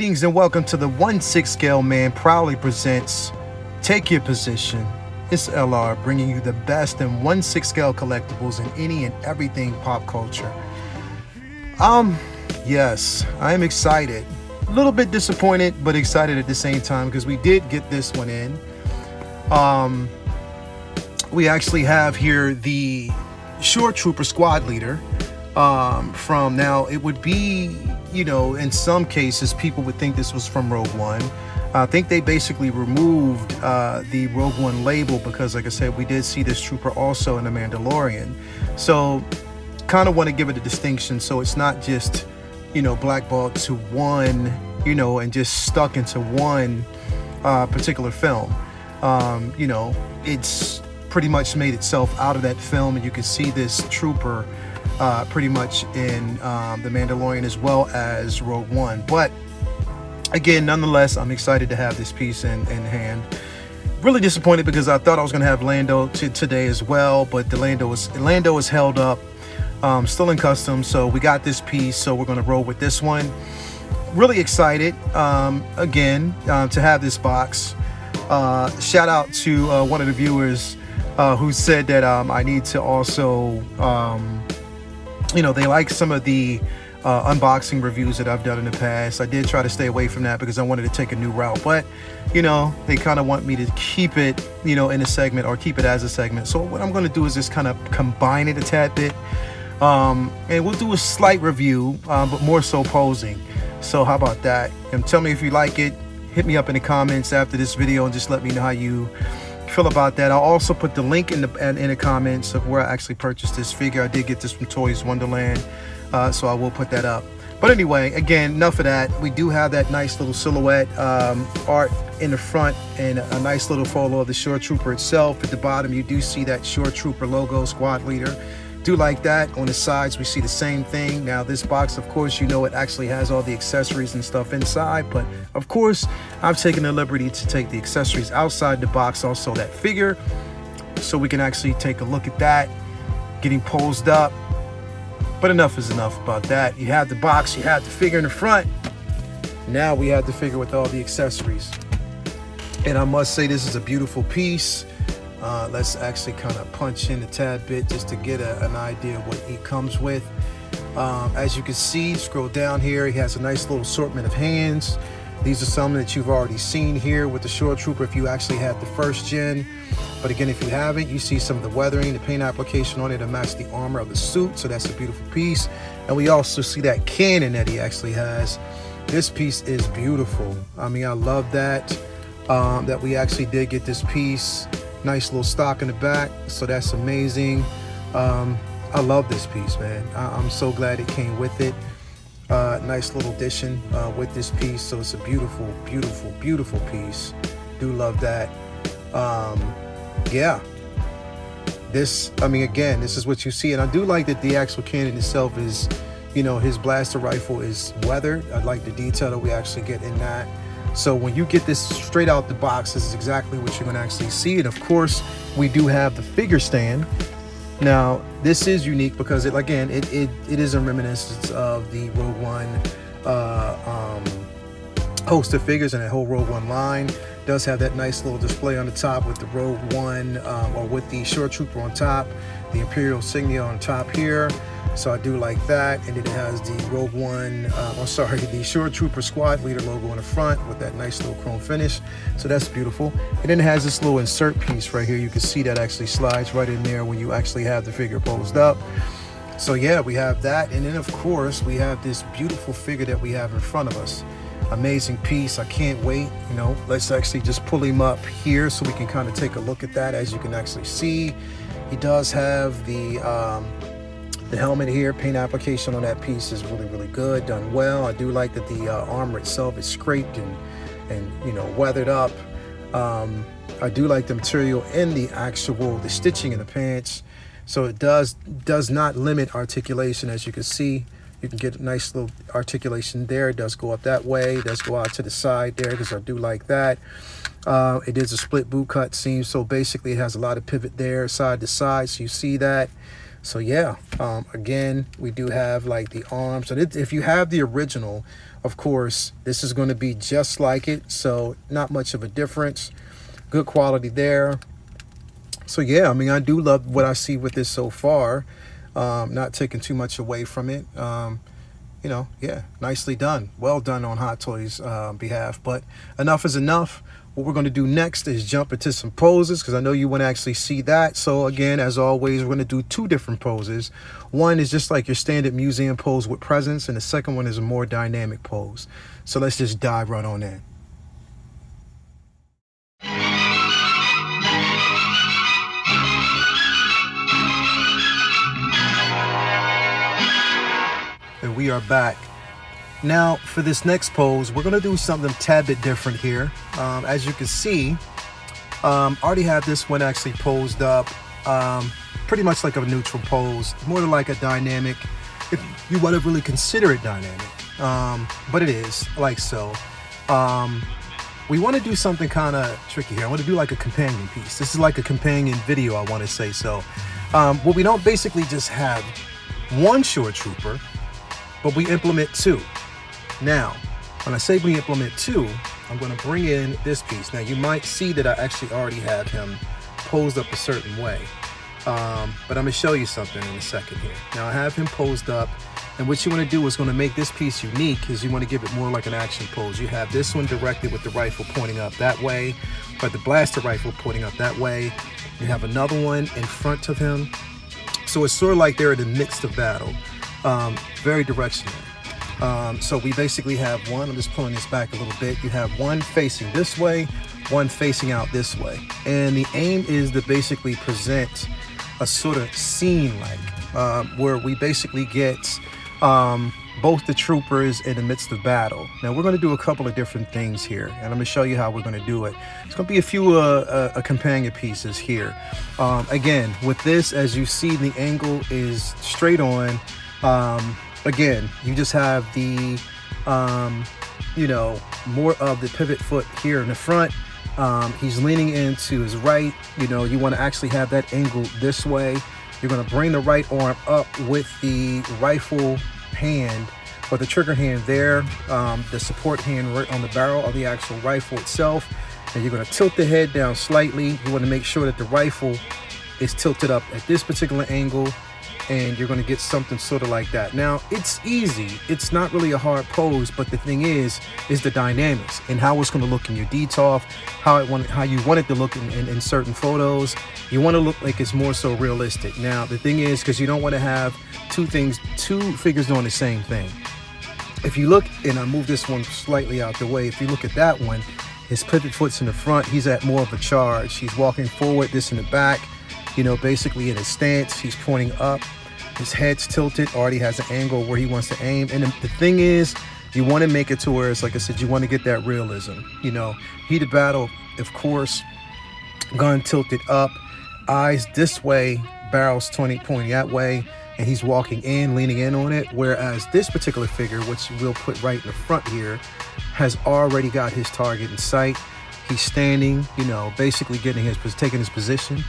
Greetings and welcome to the 1/6 Scale Man proudly presents Take Your Position. It's LR bringing you the best in 1/6 scale collectibles in any and everything pop culture. Yes, I am excited. A little bit disappointed, but excited at the same time because we did get this one in. We actually have here the Shore Trooper Squad Leader. From now, it would be, you know, in some cases people would think this was from Rogue One. I think they basically removed the Rogue One label because, like I said, we did see this trooper also in The Mandalorian. So kind of want to give it a distinction so it's not just, you know, blackballed to one, you know, and just stuck into one particular film. You know, it's pretty much made itself out of that film, and you can see this trooper pretty much in The Mandalorian as well as Rogue One. But again, nonetheless, I'm excited to have this piece in hand. Really disappointed because I thought I was going to have Lando today as well, but the Lando is held up, still in customs. So we got this piece, so we're going to roll with this one. Really excited again to have this box. Shout out to one of the viewers who said that I need to also you know, they like some of the unboxing reviews that I've done in the past. I did try to stay away from that because I wanted to take a new route, but you know, they kind of want me to keep it, you know, in a segment or keep it as a segment. So what I'm going to do is just kind of combine it a tad bit, and we'll do a slight review, but more so posing. So how about that? And tell me if you like it. Hit me up in the comments after this video and just let me know how you feel about that. I'll also put the link in the comments of where I actually purchased this figure. I did get this from Toys Wonderland, so I will put that up. But anyway, again, enough of that. We do have that nice little silhouette art in the front and a nice little photo of the Shore Trooper itself. At the bottom, you do see that Shore Trooper logo, Squad Leader. Do like that. On the sides, we see the same thing. Now, this box, of course, you know, it actually has all the accessories and stuff inside, but of course, I've taken the liberty to take the accessories outside the box, also that figure, so we can actually take a look at that, getting posed up. But enough is enough about that. You have the box, you have the figure in the front. Now we have the figure with all the accessories. And I must say, this is a beautiful piece. Let's actually kind of punch in a tad bit just to get an idea of what he comes with. As you can see, scroll down here, he has a nice little assortment of hands. These are some that you've already seen here with the Shore Trooper if you actually had the first gen. But again, if you haven't, you see some of the weathering, the paint application on it to match the armor of the suit. So that's a beautiful piece. And we also see that cannon that he actually has. This piece is beautiful. I mean, I love that, that we actually did get this piece. Nice little stock in the back, so that's amazing. I love this piece, man. I'm so glad it came with it. Nice little addition with this piece, so it's a beautiful, beautiful, beautiful piece. Do love that. Yeah, this, I mean, again, this is what you see, and I do like that the actual cannon itself is, you know, his blaster rifle is weathered. I like the detail that we actually get in that. So when you get this straight out the box, this is exactly what you're going to actually see. And of course, we do have the figure stand. Now, this is unique because it is a reminiscence of the Rogue One host of figures, and that whole Rogue One line does have that nice little display on the top with the Rogue One or with the Shore Trooper on top, the Imperial insignia on top here. So I do like that. And then it has the Rogue One, the Shore Trooper Squad Leader logo on the front with that nice little chrome finish. So that's beautiful. And then it has this little insert piece right here. You can see that actually slides right in there when you actually have the figure posed up. So yeah, we have that. And then of course, we have this beautiful figure that we have in front of us. Amazing piece. I can't wait. You know, let's actually just pull him up here so we can kind of take a look at that. As you can actually see, he does have the helmet here. Paint application on that piece is really, really good, done well. I do like that the armor itself is scraped and you know, weathered up. I do like the material in the stitching in the pants. So it does not limit articulation. As you can see, you can get a nice little articulation there. It does go up that way. It does go out to the side there because I do like that. It is a split boot cut seam, so basically it has a lot of pivot there, side to side. So you see that. So yeah, again, we do have like the arms. And if you have the original, of course, this is going to be just like it. So not much of a difference. Good quality there. So yeah, I mean, I do love what I see with this so far. Not taking too much away from it. You know, yeah, nicely done. Well done on Hot Toys' behalf. But enough is enough. What we're going to do next is jump into some poses, because I know you want to actually see that. So again, as always, we're going to do two different poses. One is just like your standard museum pose with presence, and the second one is a more dynamic pose. So let's just dive right on in. And we are back. Now for this next pose, we're gonna do something a tad bit different here. As you can see, already have this one actually posed up, pretty much like a neutral pose, more like a dynamic, if you want to really consider it dynamic, but it is like so. We want to do something kind of tricky here. I want to do like a companion piece. This is like a companion video, I want to say. So well, we don't basically just have one shore trooper, but we implement two. Now, when I say we implement two, I'm going to bring in this piece. Now, you might see that I actually already have him posed up a certain way, but I'm going to show you something in a second here. Now, I have him posed up, and what you want to do is going to make this piece unique, is you want to give it more like an action pose. You have this one directed with the rifle pointing up that way, but the blaster rifle pointing up that way. You have another one in front of him. So it's sort of like they're in the midst of battle. Very directional. So we basically have one, I'm just pulling this back a little bit. You have one facing this way, one facing out this way. And the aim is to basically present a sort of scene like, where we basically get both the troopers in the midst of battle. Now we're going to do a couple of different things here, and I'm going to show you how we're going to do it. It's going to be a few companion pieces here. Again, with this, as you see, the angle is straight on. Again, you just have the, you know, more of the pivot foot here in the front. He's leaning into his right. You know, you want to actually have that angle this way. You're going to bring the right arm up with the rifle hand, or the trigger hand there, the support hand right on the barrel of the actual rifle itself. And you're going to tilt the head down slightly. You want to make sure that the rifle is tilted up at this particular angle, and you're going to get something sort of like that. Now, it's easy. It's not really a hard pose, but the thing is the dynamics and how it's going to look in your DTOF, how you want it to look in certain photos. You want to look like it's more so realistic. Now, the thing is, because you don't want to have two figures doing the same thing. If you look, and I move this one slightly out the way, if you look at that one, his pivot foot's in the front. He's at more of a charge. He's walking forward, this in the back, you know, basically in his stance. He's pointing up. His head's tilted, already has an angle where he wants to aim. And the thing is, you want to make it to where it's, like I said, you want to get that realism. You know, heat of battle, of course, gun tilted up, eyes this way, barrels pointing that way, and he's walking in, leaning in on it. Whereas this particular figure, which we'll put right in the front here, has already got his target in sight. He's standing, you know, basically taking his position,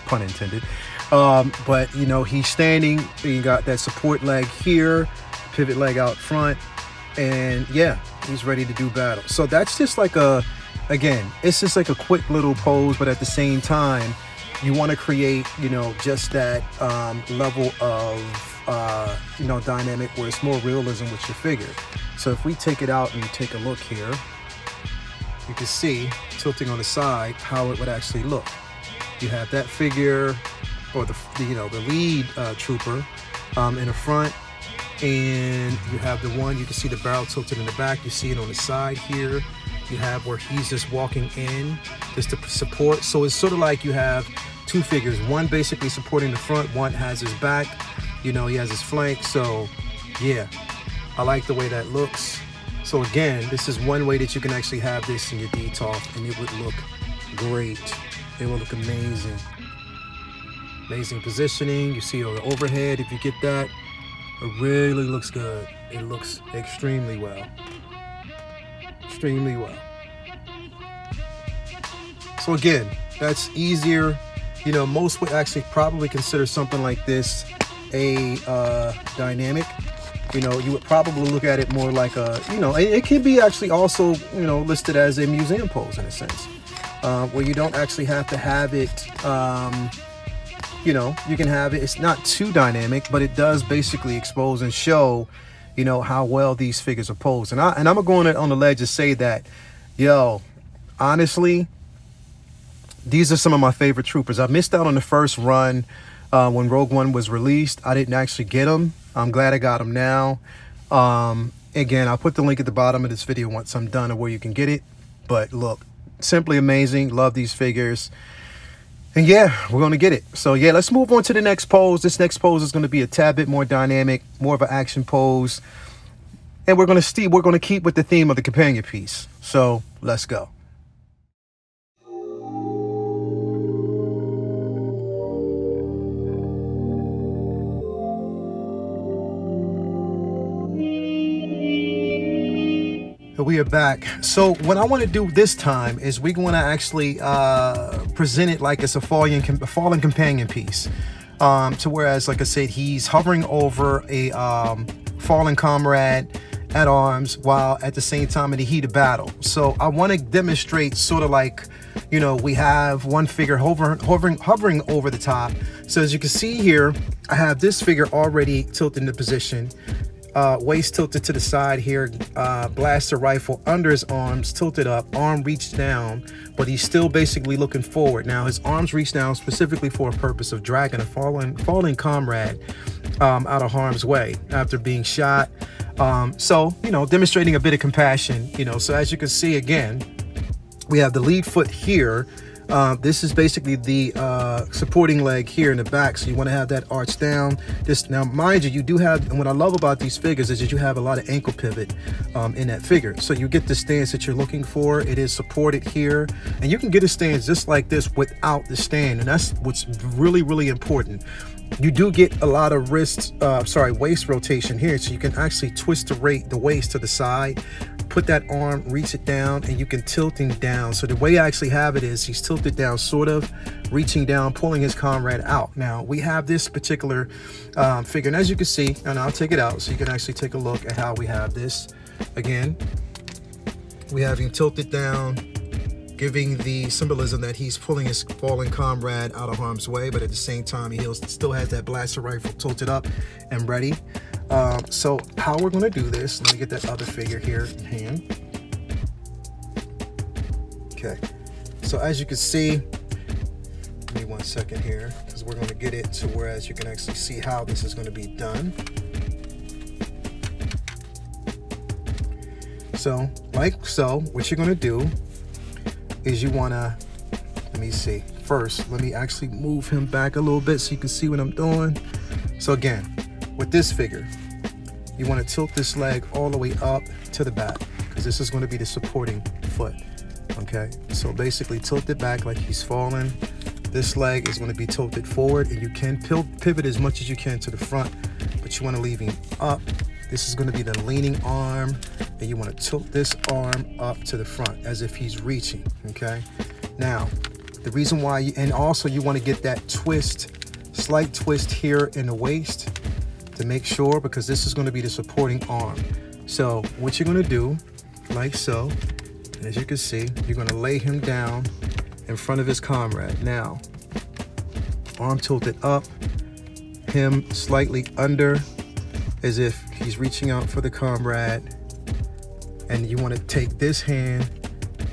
pun intended. But you know, he's standing. You got that support leg here, pivot leg out front, and yeah, he's ready to do battle. So that's just like again, it's just like a quick little pose, but at the same time, you want to create, you know, just that level of you know, dynamic where it's more realism with your figure. So if we take it out and take a look here, you can see tilting on the side how it would actually look. You have that figure, or the lead trooper in the front, and you have the one, you can see the barrel tilted in the back. You see it on the side here. You have where he's just walking in just to support. So it's sort of like you have two figures, one basically supporting the front, one has his back, you know, he has his flank. So yeah, I like the way that looks. So again, this is one way that you can actually have this in your DTOF, and it would look great. It will look amazing. Amazing positioning. You see the overhead, if you get that, it really looks good. It looks extremely well. Extremely well. So again, that's easier You know, most would actually probably consider something like this a dynamic. You know, you would probably look at it more like a, you know, it can be actually also, you know, listed as a museum pose in a sense, where you don't actually have to have it, you know, you can have it, it's not too dynamic, but it does basically expose and show, you know, how well these figures are posed. And I'm gonna go on the ledge and say that, yo, honestly, these are some of my favorite troopers. I missed out on the first run when Rogue One was released. I didn't actually get them. I'm glad I got them now. Again, I'll put the link at the bottom of this video once I'm done of where you can get it. But look, simply amazing. Love these figures. And yeah, we're going to get it. So yeah, let's move on to the next pose. This next pose is going to be a tad bit more dynamic, more of an action pose. And we're going to keep with the theme of the companion piece. So let's go. We are back. So what I want to do this time is we're going to actually present it like it's a fallen companion piece. To whereas, like I said, he's hovering over a fallen comrade at arms while at the same time in the heat of battle. So I want to demonstrate sort of like, you know, we have one figure hovering over the top. So as you can see here, I have this figure already tilted into position. Waist tilted to the side here, blaster rifle under his arms, tilted up, arm reached down, but he's still basically looking forward. Now his arms reach down specifically for a purpose of dragging a fallen comrade out of harm's way after being shot. So, you know, demonstrating a bit of compassion, you know. So as you can see, again, we have the lead foot here. This is basically the supporting leg here in the back, so you want to have that arch down. This, now mind you, you do have, and what I love about these figures is that you have a lot of ankle pivot in that figure, so you get the stance that you're looking for. It is supported here, and you can get a stance just like this without the stand, and that's what's really important. You do get a lot of waist rotation here, so you can actually twist the waist to the side, put that arm, reach it down, and you can tilt him down. So the way I actually have it is he's tilted down, sort of reaching down, pulling his comrade out. Now we have this particular figure, and as you can see, and I'll take it out so you can actually take a look at how we have this. Again, we have him tilted down, giving the symbolism that he's pulling his fallen comrade out of harm's way, but at the same time he still has that blaster rifle tilted up and ready. So how we're going to do this, let me get that other figure here in hand. Okay, so as you can see, give me 1 second here, because we're going to get it to whereas you can actually see how this is going to be done. So like so, what you're going to do is you want to, let me see, first let me actually move him back a little bit so you can see what I'm doing. So again, with this figure, you want to tilt this leg all the way up to the back, because this is going to be the supporting foot. Okay, so basically tilt it back like he's falling. This leg is going to be tilted forward, and you can pivot as much as you can to the front, but you want to leave him up. This is going to be the leaning arm, and you want to tilt this arm up to the front as if he's reaching. Okay, now the reason why and also you want to get that twist, slight twist here in the waist to make sure, because this is going to be the supporting arm. So what you're going to do, like so, and as you can see, you're going to lay him down in front of his comrade. Now, arm tilted up, him slightly under, as if he's reaching out for the comrade, and you want to take this hand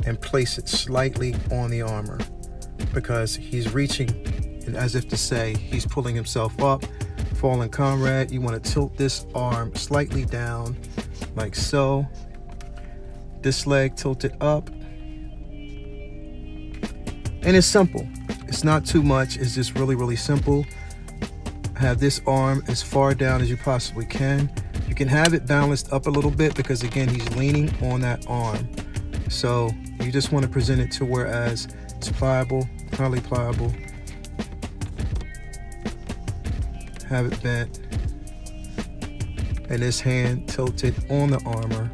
and place it slightly on the armor, because he's reaching, and as if to say he's pulling himself up. Fallen comrade, you want to tilt this arm slightly down like so. This leg tilted up, and it's simple. It's not too much. It's just really simple. Have this arm as far down as you possibly can. You can have it balanced up a little bit, because again, he's leaning on that arm. So you just want to present it to whereas it's pliable, highly pliable. Have it bent, and this hand tilted on the armor,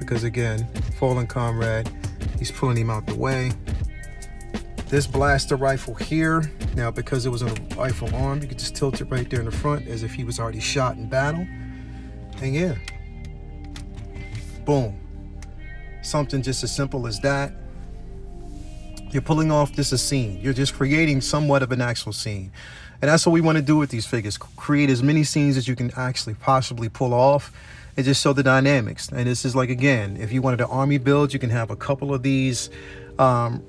because again, fallen comrade, he's pulling him out the way. This blaster rifle here, now because it was on a rifle arm, you could just tilt it right there in the front as if he was already shot in battle. And yeah, boom. Something just as simple as that. You're pulling off just a scene. You're just creating somewhat of an actual scene. And that's what we want to do with these figures. Create as many scenes as you can actually possibly pull off and just show the dynamics. And this is like, again, if you wanted an army build, you can have a couple of these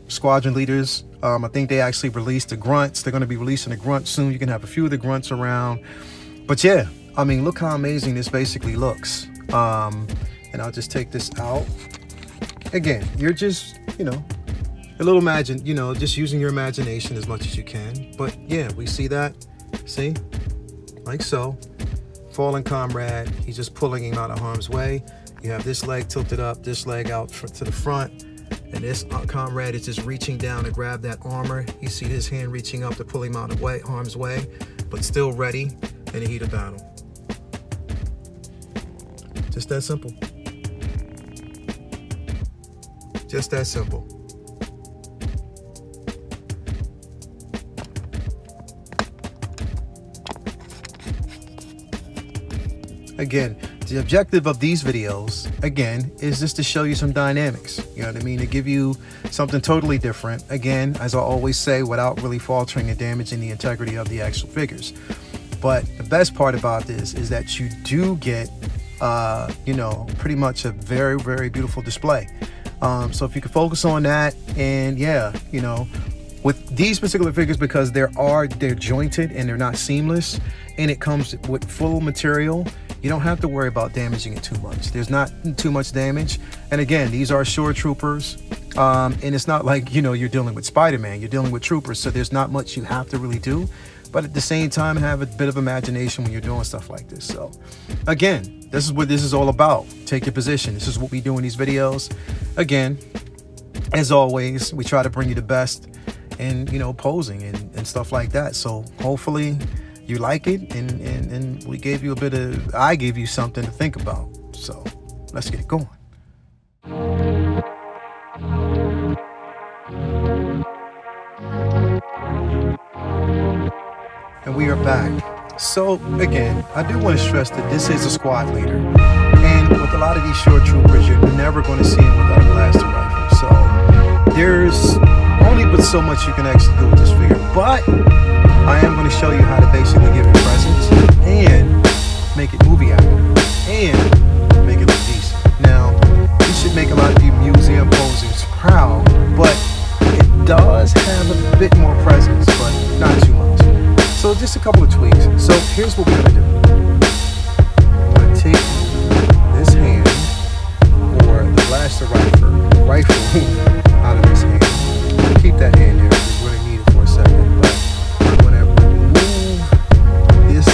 squadron leaders. I think they actually released the grunts. They're going to be releasing the grunts soon. You can have a few of the grunts around. But yeah, I mean, look how amazing this basically looks. And I'll just take this out. Again, you're just, you know, a little just using your imagination as much as you can. But yeah, we see that. See? Like so. Fallen comrade. He's just pulling him out of harm's way. You have this leg tilted up, this leg out to the front. And this comrade is just reaching down to grab that armor. You see his hand reaching up to pull him out of harm's way, but still ready in the heat of battle. Just that simple. Just that simple. Again, the objective of these videos, again, is just to show you some dynamics. You know what I mean? To give you something totally different. Again, as I always say, without really faltering and damaging the integrity of the actual figures. But the best part about this is that you do get, you know, pretty much a very, very beautiful display. So if you can focus on that, and yeah, you know, with these particular figures, because they're jointed and they're not seamless, and it comes with full material, you don't have to worry about damaging it too much. There's not too much damage. And again, these are shore troopers. And it's not like, you know, you're dealing with Spider-Man. You're dealing with troopers, so there's not much you have to really do. But at the same time, have a bit of imagination when you're doing stuff like this. So again, this is what this is all about. Take your position. This is what we do in these videos. Again, as always, we try to bring you the best in, you know, posing and stuff like that. So hopefully you like it, and we gave you I gave you something to think about. So let's get it going. And we are back. So again, I do want to stress that this is a squad leader, and with a lot of these short troopers, you're never going to see them without a blaster rifle. So there's only but so much you can actually do with this figure, but I am going to show you how to basically give it presence and make it movie accurate and make it look decent. Now, this should make a lot of you museum posers proud, but it does have a bit more presence, but not too much. So just a couple of tweaks. So here's what we're going to do. I'm going to take this hand, or the blaster rifle out of this hand. Keep that hand there because we're going to need it for a second. But I'm going to remove this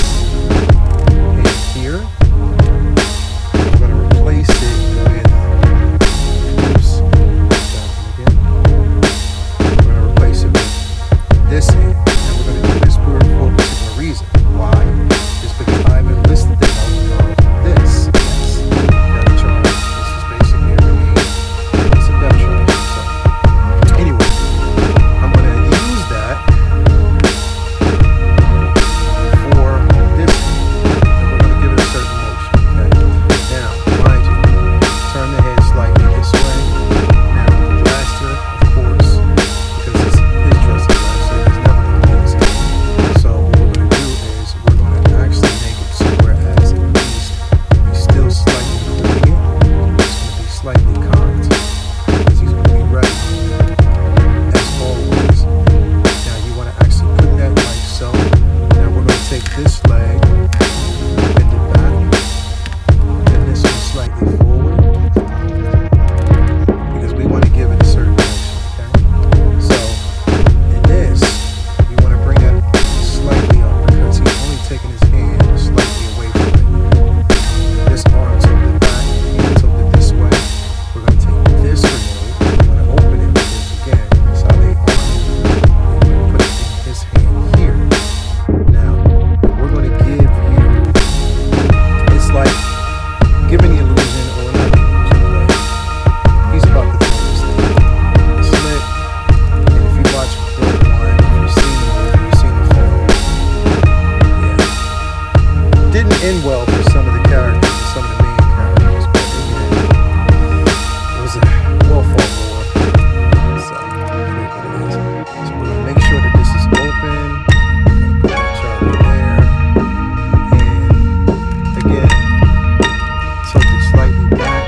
characters, some of the main characters. But again, it was a well-fought war. So, it is what it is. So we're going to make sure that this is open. Put that Charlie there. And again, tilt it slightly back.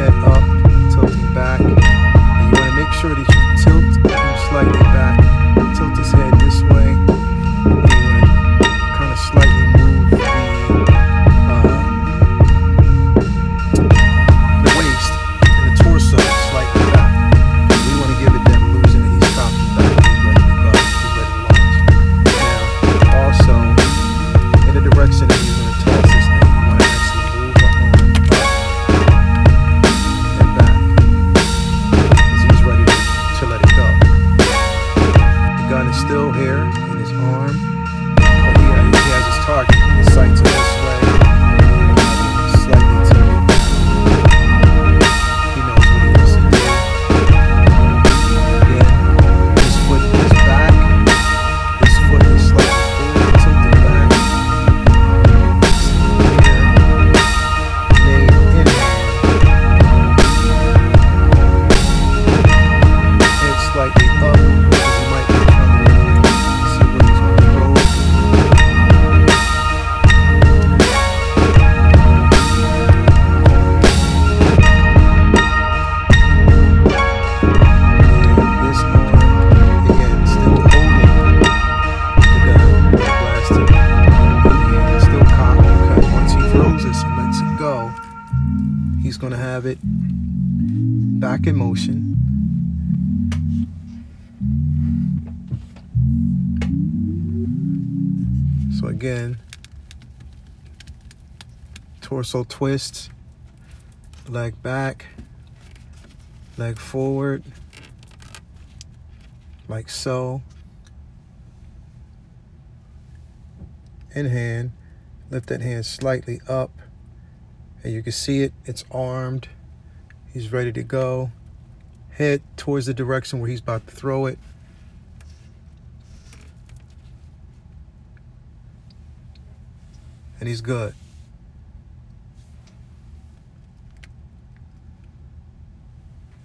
Head up, tilting back. And you want to make sure that you tilt him slightly back. Tilt his head this way. Slightly move the waist and the torso slightly back. We want to give it that illusion that he's dropping back. He's ready to go. He's ready to launch. Now, also, in the direction that he's going to toss this thing, you want to actually move the arm up and back because he's ready to let it go. The gun is still here in his arm. He has his target, his sights are this way, slightly tilted. He knows what he wants to do. Again, his foot is back, his foot is slightly forward, tilted back. Here, nade in hand. Head slightly up, because he might be trying to see what he's going to throw. He's going to have it back in motion. So again, torso twists, leg back, leg forward, like so. In hand, lift that hand slightly up. And you can see it, it's armed. He's ready to go. Head towards the direction where he's about to throw it. And he's good.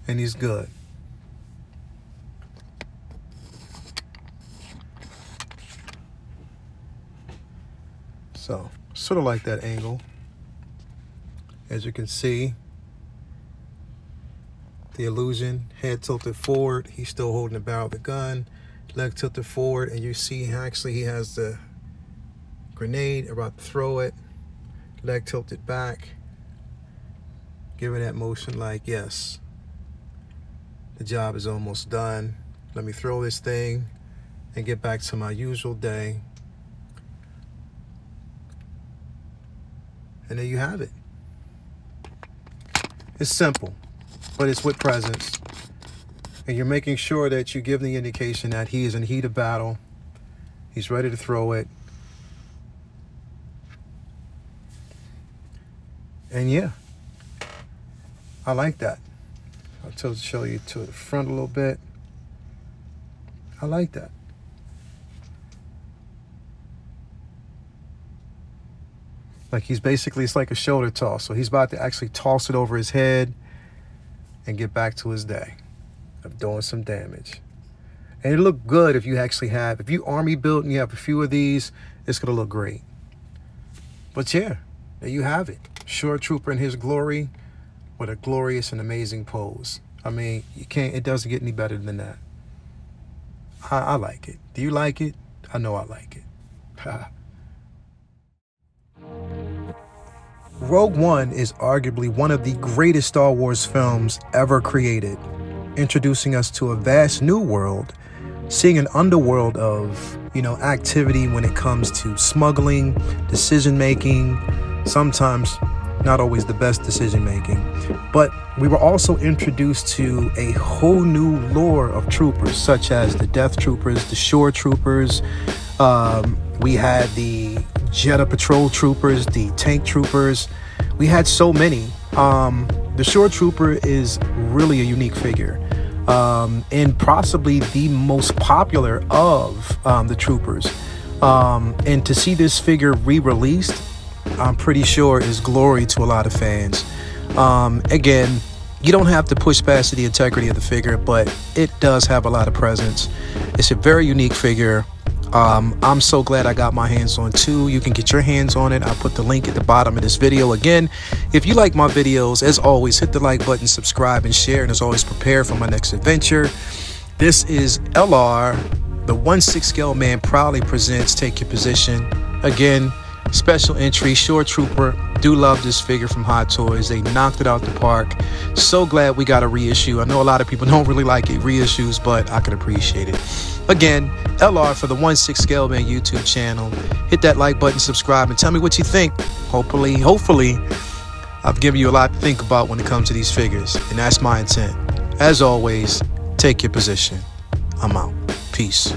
And he's good. So, sort of like that angle. As you can see, the illusion, head tilted forward, he's still holding the barrel of the gun, leg tilted forward, and you see actually he has the grenade about to throw it, leg tilted back, giving that motion like, yes, the job is almost done. Let me throw this thing and get back to my usual day. And there you have it. It's simple, but it's with presence. And you're making sure that you give the indication that he is in heat of battle. He's ready to throw it. And yeah, I like that. I'll show you to the front a little bit. I like that. Like he's basically, it's like a shoulder toss. So he's about to actually toss it over his head and get back to his day of doing some damage. And it look good if you actually have, if you army built and you have a few of these, it's gonna look great. But yeah, there you have it. Shore Trooper in his glory with a glorious and amazing pose. I mean, you can't, it doesn't get any better than that. I like it. Do you like it? I know I like it. Rogue One is arguably one of the greatest Star Wars films ever created, introducing us to a vast new world, seeing an underworld of, activity when it comes to smuggling, decision-making, sometimes not always the best decision-making. But we were also introduced to a whole new lore of troopers, such as the Death Troopers, the Shore Troopers. We had the Jedha Patrol Troopers, the Tank Troopers. We had so many. The Shore Trooper is really a unique figure, and possibly the most popular of the troopers. And to see this figure re-released I'm pretty sure is glory to a lot of fans. Again, you don't have to push past the integrity of the figure, but it does have a lot of presence. It's a very unique figure. I'm so glad I got my hands on two. You can get your hands on it. I'll put the link at the bottom of this video. Again, if you like my videos, as always, hit the like button, subscribe, and share. And as always, prepare for my next adventure. This is LR, the 1/6 scale man, proudly presents Take Your Position. Again, special entry, Shore Trooper. Do love this figure from Hot Toys. They knocked it out the park. So glad we got a reissue. I know a lot of people don't really like it, reissues, but I can appreciate it. Again, LR for the 1/6 scale man YouTube channel. Hit that like button, subscribe, and tell me what you think. Hopefully, I've given you a lot to think about when it comes to these figures, and that's my intent. As always, take your position. I'm out. Peace.